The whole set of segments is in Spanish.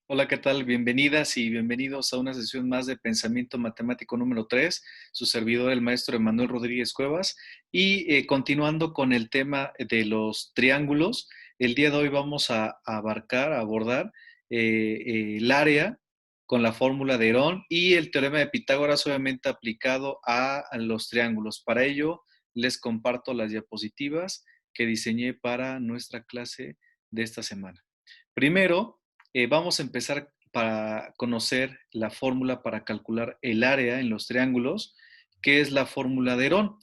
Hola, ¿qué tal? Bienvenidas y bienvenidos a una sesión más de Pensamiento Matemático número 3. Su servidor, el maestro Emanuel Rodríguez Cuevas. Y continuando con el tema de los triángulos, el día de hoy vamos a abordar el área con la fórmula de Herón y el teorema de Pitágoras, obviamente aplicado a los triángulos. Para ello, les comparto las diapositivas que diseñé para nuestra clase de esta semana. Primero, vamos a empezar para conocer la fórmula para calcular el área en los triángulos, que es la fórmula de Herón.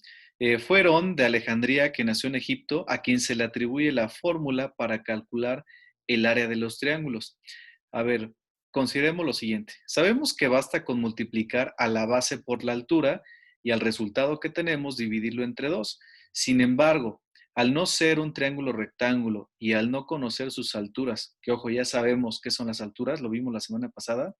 Fue Herón de Alejandría, que nació en Egipto, a quien se le atribuye la fórmula para calcular el área de los triángulos. A ver, consideremos lo siguiente. Sabemos que basta con multiplicar a la base por la altura y al resultado que tenemos dividirlo entre 2. Sin embargo, al no ser un triángulo rectángulo y al no conocer sus alturas, que ojo, ya sabemos qué son las alturas, lo vimos la semana pasada,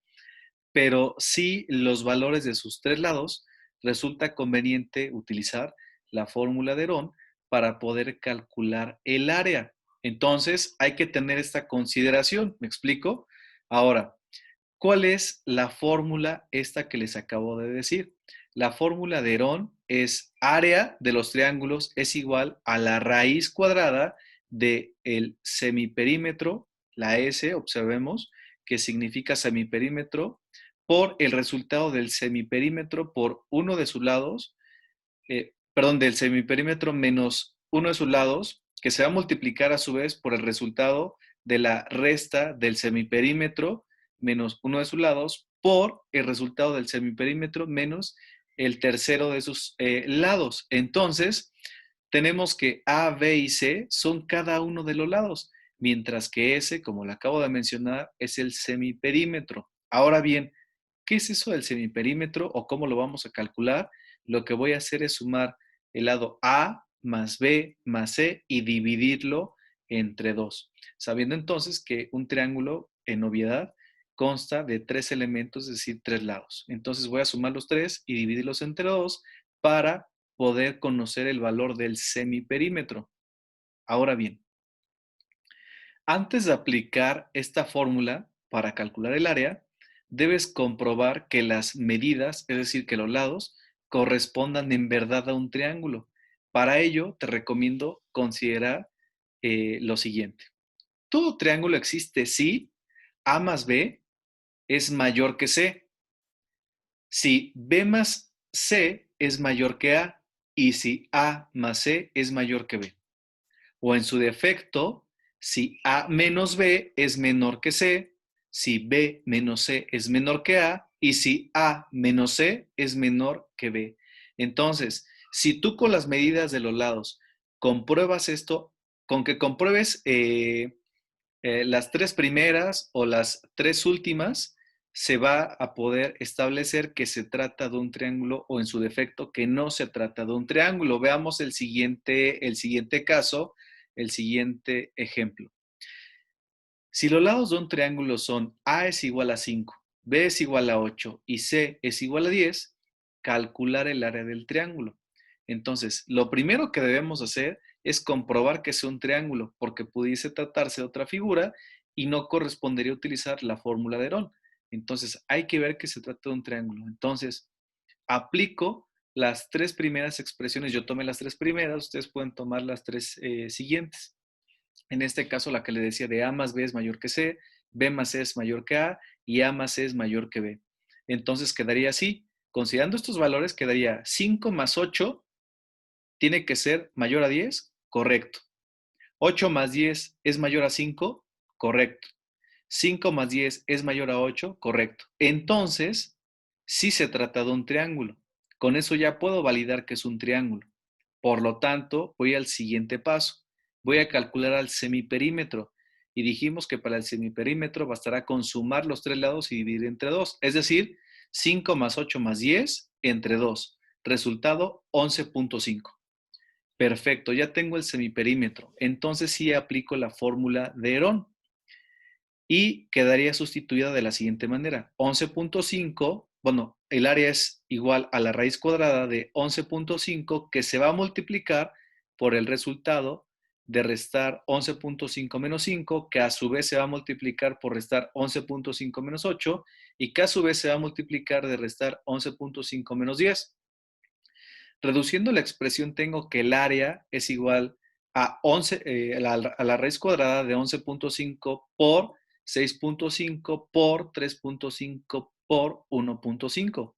pero sí los valores de sus tres lados, resulta conveniente utilizar la fórmula de Herón para poder calcular el área. Entonces, hay que tener esta consideración, ¿me explico? Ahora, ¿cuál es la fórmula esta que les acabo de decir? La fórmula de Herón es área de los triángulos es igual a la raíz cuadrada del semiperímetro, la S, observemos, que significa semiperímetro, por el resultado del semiperímetro por uno de sus lados, perdón, del semiperímetro menos uno de sus lados, que se va a multiplicar a su vez por el resultado de la resta del semiperímetro menos uno de sus lados por el resultado del semiperímetro menos el tercero de sus lados. Entonces, tenemos que A, B y C son cada uno de los lados, mientras que S, como le acabo de mencionar, es el semiperímetro. Ahora bien, ¿qué es eso del semiperímetro o cómo lo vamos a calcular? Lo que voy a hacer es sumar el lado A más B más C y dividirlo entre 2, sabiendo entonces que un triángulo en obviedad consta de 3 elementos, es decir, 3 lados. Entonces voy a sumar los 3 y dividirlos entre 2 para poder conocer el valor del semiperímetro. Ahora bien, antes de aplicar esta fórmula para calcular el área, debes comprobar que las medidas, es decir, que los lados, correspondan en verdad a un triángulo. Para ello, te recomiendo considerar lo siguiente. Todo triángulo existe si A más B es mayor que C, si B más C es mayor que A y si A más C es mayor que B. O en su defecto, si A menos B es menor que C, si B menos C es menor que A y si A menos C es menor que B. Entonces, si tú con las medidas de los lados compruebas esto, con que compruebes las tres primeras o las tres últimas, se va a poder establecer que se trata de un triángulo o en su defecto que no se trata de un triángulo. Veamos el siguiente caso, el siguiente ejemplo. Si los lados de un triángulo son A es igual a 5, B es igual a 8 y C es igual a 10, calcular el área del triángulo. Entonces, lo primero que debemos hacer es comprobar que es un triángulo, porque pudiese tratarse de otra figura y no correspondería utilizar la fórmula de Herón. Entonces, hay que ver que se trata de un triángulo. Entonces, aplico las tres primeras expresiones. Yo tomé las tres primeras, ustedes pueden tomar las tres siguientes. En este caso, la que le decía de A más B es mayor que C, B más C es mayor que A y A más C es mayor que B. Entonces quedaría así. Considerando estos valores, quedaría 5 más 8 tiene que ser mayor a 10, correcto. 8 más 10 es mayor a 5, correcto. 5 más 10 es mayor a 8, correcto. Entonces, sí se trata de un triángulo. Con eso ya puedo validar que es un triángulo. Por lo tanto, voy al siguiente paso. Voy a calcular al semiperímetro. Y dijimos que para el semiperímetro bastará con sumar los tres lados y dividir entre 2. Es decir, 5 más 8 más 10 entre 2. Resultado 11.5. Perfecto, ya tengo el semiperímetro. Entonces sí aplico la fórmula de Herón y quedaría sustituida de la siguiente manera. 11.5, bueno, el área es igual a la raíz cuadrada de 11.5 que se va a multiplicar por el resultado de restar 11.5 menos 5, que a su vez se va a multiplicar por restar 11.5 menos 8, y que a su vez se va a multiplicar de restar 11.5 menos 10. Reduciendo la expresión tengo que el área es igual a, 11, a la raíz cuadrada de 11.5 por 6.5 por 3.5 por 1.5.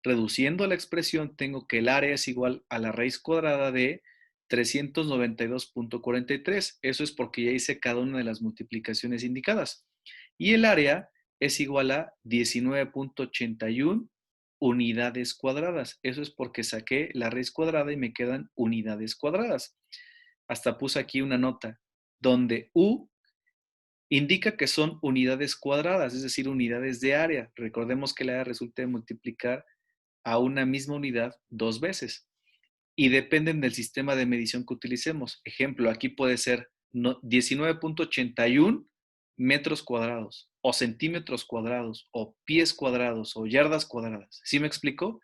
Reduciendo la expresión tengo que el área es igual a la raíz cuadrada de 392.43. Eso es porque ya hice cada una de las multiplicaciones indicadas. Y el área es igual a 19.81 unidades cuadradas. Eso es porque saqué la raíz cuadrada y me quedan unidades cuadradas. Hasta puse aquí una nota donde U indica que son unidades cuadradas, es decir, unidades de área. Recordemos que el área resulta de multiplicar a una misma unidad dos veces y dependen del sistema de medición que utilicemos. Ejemplo, aquí puede ser 19.81 metros cuadrados o centímetros cuadrados o pies cuadrados o yardas cuadradas. ¿Sí me explico?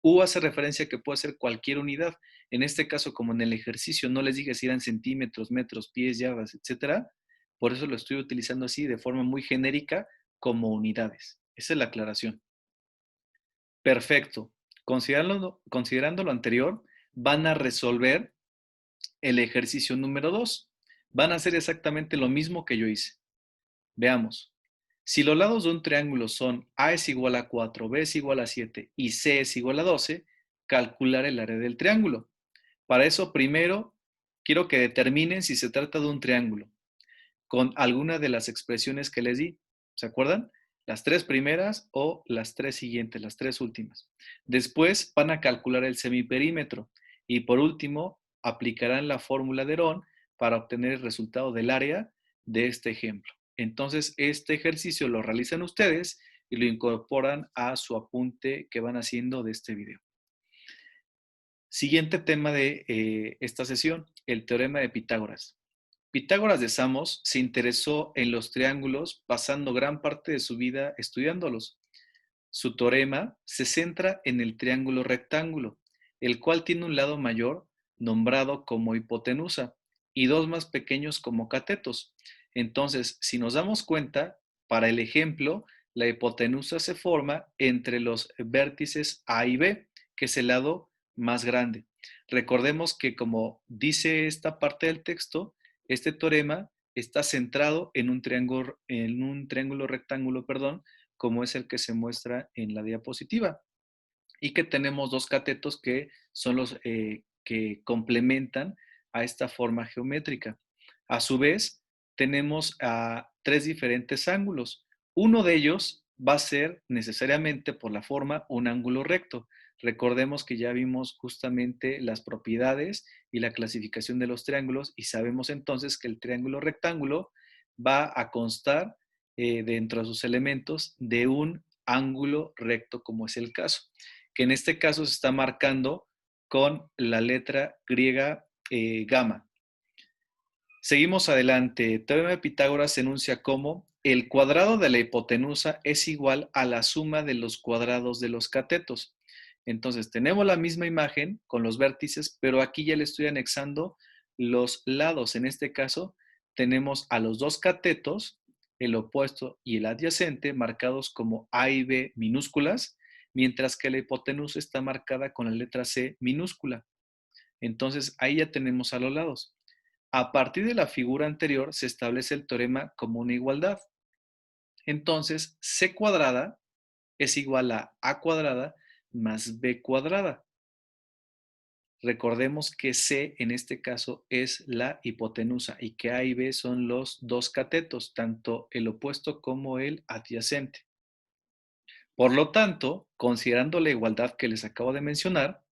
U hace referencia a que puede ser cualquier unidad. En este caso, como en el ejercicio no les dije si eran centímetros, metros, pies, yardas, etcétera, por eso lo estoy utilizando así de forma muy genérica como unidades. Esa es la aclaración. Perfecto. Considerando lo anterior, van a resolver el ejercicio número 2. Van a hacer exactamente lo mismo que yo hice. Veamos. Si los lados de un triángulo son A es igual a 4, B es igual a 7 y C es igual a 12, calcular el área del triángulo. Para eso, primero, quiero que determinen si se trata de un triángulo con alguna de las expresiones que les di. ¿Se acuerdan? Las tres primeras o las tres siguientes, las tres últimas. Después van a calcular el semiperímetro y por último aplicarán la fórmula de Herón para obtener el resultado del área de este ejemplo. Entonces, este ejercicio lo realizan ustedes y lo incorporan a su apunte que van haciendo de este video. Siguiente tema de esta sesión, el teorema de Pitágoras. Pitágoras de Samos se interesó en los triángulos pasando gran parte de su vida estudiándolos. Su teorema se centra en el triángulo rectángulo, el cual tiene un lado mayor nombrado como hipotenusa y dos más pequeños como catetos. Entonces, si nos damos cuenta, para el ejemplo, la hipotenusa se forma entre los vértices A y B, que es el lado más grande. Recordemos que como dice esta parte del texto, este teorema está centrado en un triángulo rectángulo, perdón, como es el que se muestra en la diapositiva. Y que tenemos dos catetos que son los que complementan a esta forma geométrica. A su vez, tenemos tres diferentes ángulos. Uno de ellos va a ser necesariamente por la forma un ángulo recto. Recordemos que ya vimos justamente las propiedades y la clasificación de los triángulos y sabemos entonces que el triángulo rectángulo va a constar dentro de sus elementos de un ángulo recto, como es el caso, que en este caso se está marcando con la letra griega gamma. Seguimos adelante. Teorema de Pitágoras se enuncia como el cuadrado de la hipotenusa es igual a la suma de los cuadrados de los catetos. Entonces, tenemos la misma imagen con los vértices, pero aquí ya le estoy anexando los lados. En este caso, tenemos a los dos catetos, el opuesto y el adyacente, marcados como A y B minúsculas, mientras que la hipotenusa está marcada con la letra C minúscula. Entonces, ahí ya tenemos a los lados. A partir de la figura anterior se establece el teorema como una igualdad. Entonces, C cuadrada es igual a cuadrada más B cuadrada. Recordemos que C en este caso es la hipotenusa y que A y B son los dos catetos, tanto el opuesto como el adyacente. Por lo tanto, considerando la igualdad que les acabo de mencionar,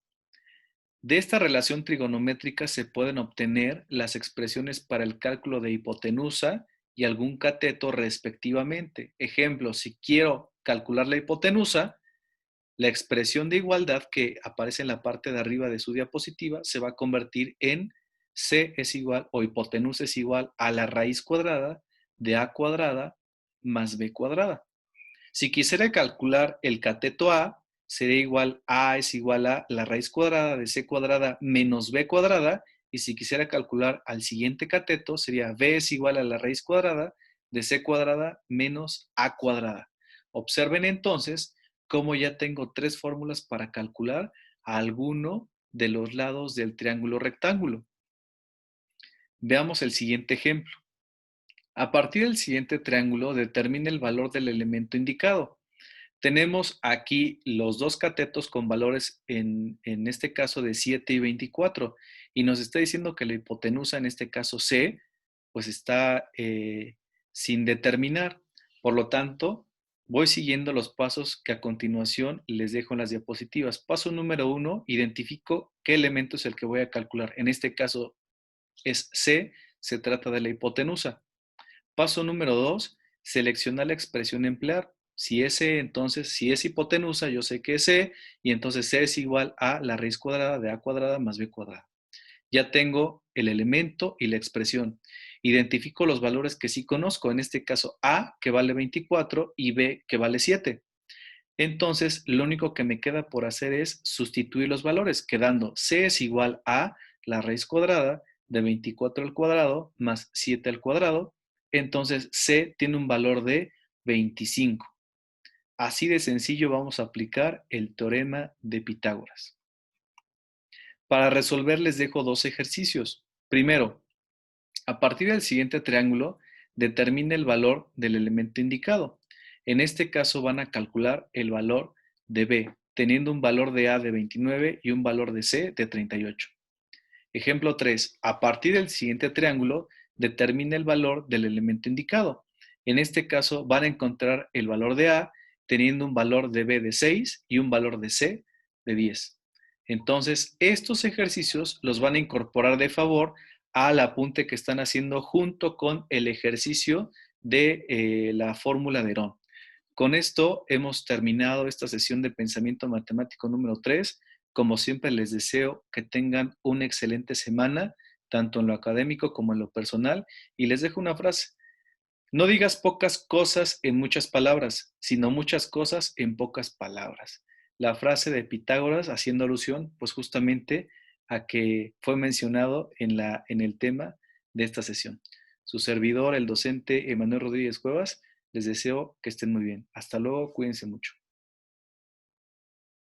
de esta relación trigonométrica se pueden obtener las expresiones para el cálculo de hipotenusa y algún cateto respectivamente. Ejemplo, si quiero calcular la hipotenusa, la expresión de igualdad que aparece en la parte de arriba de su diapositiva se va a convertir en C es igual o hipotenusa es igual a la raíz cuadrada de A cuadrada más B cuadrada. Si quisiera calcular el cateto A, sería igual A es igual a la raíz cuadrada de C cuadrada menos B cuadrada Y si quisiera calcular al siguiente cateto, sería b es igual a la raíz cuadrada de c cuadrada menos a cuadrada. Observen entonces cómo ya tengo tres fórmulas para calcular a alguno de los lados del triángulo rectángulo. Veamos el siguiente ejemplo. A partir del siguiente triángulo, determine el valor del elemento indicado. Tenemos aquí los dos catetos con valores en este caso de 7 y 24 y nos está diciendo que la hipotenusa, en este caso C, pues está sin determinar. Por lo tanto, voy siguiendo los pasos que a continuación les dejo en las diapositivas. Paso número 1, identifico qué elemento es el que voy a calcular. En este caso es C, se trata de la hipotenusa. Paso número 2, seleccionar la expresión a emplear. Si es C, entonces, si es hipotenusa, yo sé que es C, y entonces C es igual a la raíz cuadrada de A cuadrada más B cuadrada. Ya tengo el elemento y la expresión. Identifico los valores que sí conozco, en este caso A, que vale 24, y B, que vale 7. Entonces, lo único que me queda por hacer es sustituir los valores, quedando C es igual a la raíz cuadrada de 24 al cuadrado más 7 al cuadrado. Entonces, C tiene un valor de 25. Así de sencillo vamos a aplicar el teorema de Pitágoras. Para resolver les dejo dos ejercicios. Primero, a partir del siguiente triángulo, determine el valor del elemento indicado. En este caso van a calcular el valor de B, teniendo un valor de A de 29 y un valor de C de 38. Ejemplo 3. A partir del siguiente triángulo, determine el valor del elemento indicado. En este caso van a encontrar el valor de A teniendo un valor de B de 6 y un valor de C de 10. Entonces, estos ejercicios los van a incorporar de favor al apunte que están haciendo junto con el ejercicio de la fórmula de Herón. Con esto hemos terminado esta sesión de pensamiento matemático número 3. Como siempre les deseo que tengan una excelente semana, tanto en lo académico como en lo personal. Y les dejo una frase. No digas pocas cosas en muchas palabras, sino muchas cosas en pocas palabras. La frase de Pitágoras haciendo alusión, pues justamente a que fue mencionado en el tema de esta sesión. Su servidor, el docente Emanuel Rodríguez Cuevas, les deseo que estén muy bien. Hasta luego, cuídense mucho.